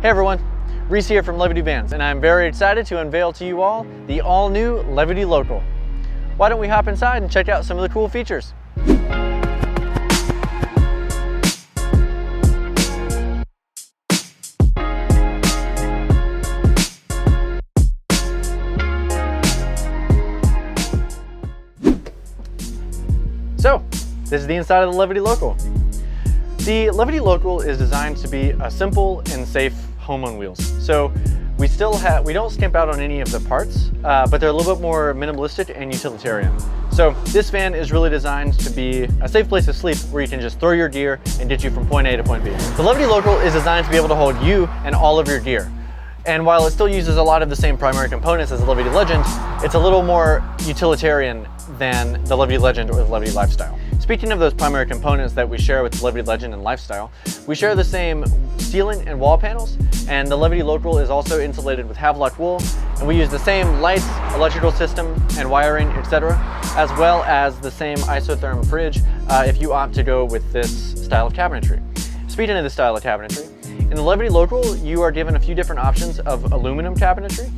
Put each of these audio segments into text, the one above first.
Hey everyone, Reese here from Levity Vans, and I'm very excited to unveil to you all the all-new Levity Local. Why don't we hop inside and check out some of the cool features? So, this is the inside of the Levity Local. The Levity Local is designed to be a simple and safe home on wheels. So we don't skimp out on any of the parts, but they're a little bit more minimalistic and utilitarian. So this van is really designed to be a safe place to sleep where you can just throw your gear and get you from point A to point B. The Levity Local is designed to be able to hold you and all of your gear. And while it still uses a lot of the same primary components as the Levity Legend, it's a little more utilitarian than the Levity Legend or the Levity Lifestyle. Speaking of those primary components that we share with the Levity Legend and Lifestyle, we share the same ceiling and wall panels, and the Levity Local is also insulated with Havelock wool, and we use the same lights, electrical system, and wiring, etc., as well as the same isotherm fridge if you opt to go with this style of cabinetry. Speaking of this style of cabinetry, in the Levity Local, you are given a few different options of aluminum cabinetry.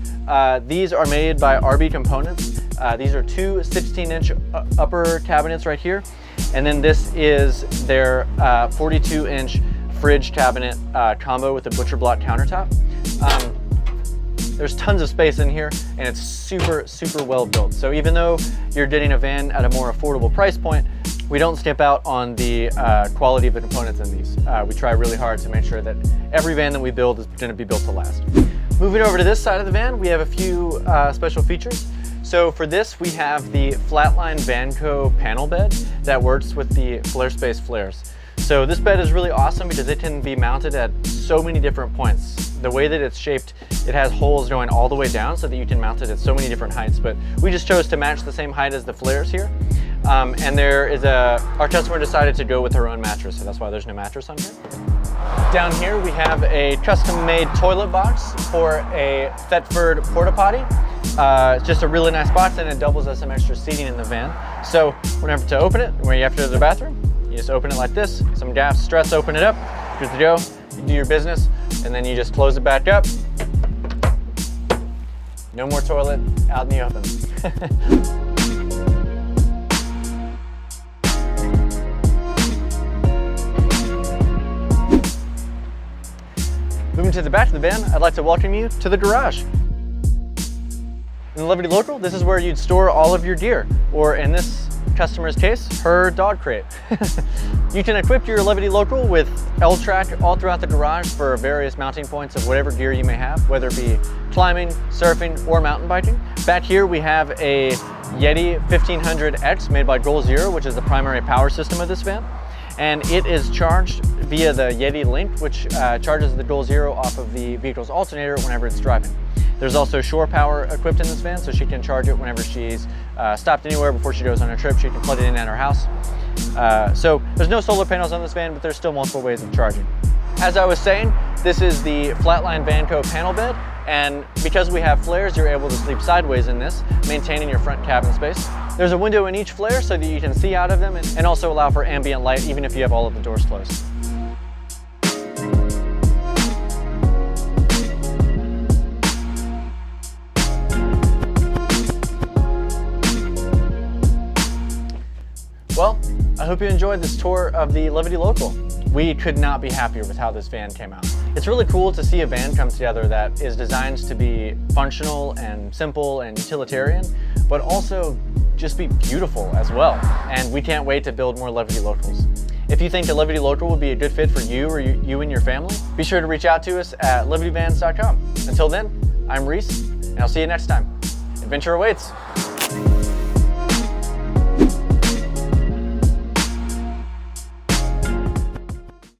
These are made by RB Components. These are two 16-inch upper cabinets right here. And then this is their 42-inch fridge cabinet combo with a butcher block countertop. There's tons of space in here, and it's super, super well built. So even though you're getting a van at a more affordable price point, we don't skimp out on the quality of the components in these. We try really hard to make sure that every van that we build is going to be built to last. Moving over to this side of the van, we have a few special features. So for this, we have the Flatline Vanco panel bed that works with the flare space flares. So this bed is really awesome because it can be mounted at so many different points. The way that it's shaped, it has holes going all the way down so that you can mount it at so many different heights, but we just chose to match the same height as the flares here. And our customer decided to go with her own mattress, so that's why there's no mattress on here. Down here we have a custom-made toilet box for a Thetford porta potty. It's just a really nice box, and it doubles as some extra seating in the van. So whenever to open it, when you have to go to the bathroom, you just open it like this, some gas struts open it up, good to go, you do your business, and then you just close it back up. No more toilet out in the open. Moving to the back of the van, I'd like to welcome you to the garage. In the Levity Local, this is where you'd store all of your gear, or in this customer's case, her dog crate. You can equip your Levity Local with L-track all throughout the garage for various mounting points of whatever gear you may have, whether it be climbing, surfing, or mountain biking. Back here we have a Yeti 1500X made by Goal Zero, which is the primary power system of this van. And it is charged via the Yeti Link, which charges the Goal Zero off of the vehicle's alternator whenever it's driving. There's also shore power equipped in this van, so she can charge it whenever she's stopped anywhere before she goes on a trip. She can plug it in at her house. So there's no solar panels on this van, but there's still multiple ways of charging. As I was saying, this is the Flatline Vanco panel bed, and because we have flares, you're able to sleep sideways in this, maintaining your front cabin space. There's a window in each flare so that you can see out of them and also allow for ambient light even if you have all of the doors closed. Well, I hope you enjoyed this tour of the Levity Local. We could not be happier with how this van came out. It's really cool to see a van come together that is designed to be functional and simple and utilitarian, but also just be beautiful as well. And we can't wait to build more Levity Locals. If you think a Levity Local would be a good fit for you or you and your family, be sure to reach out to us at levityvans.com. Until then, I'm Reese, and I'll see you next time. Adventure awaits.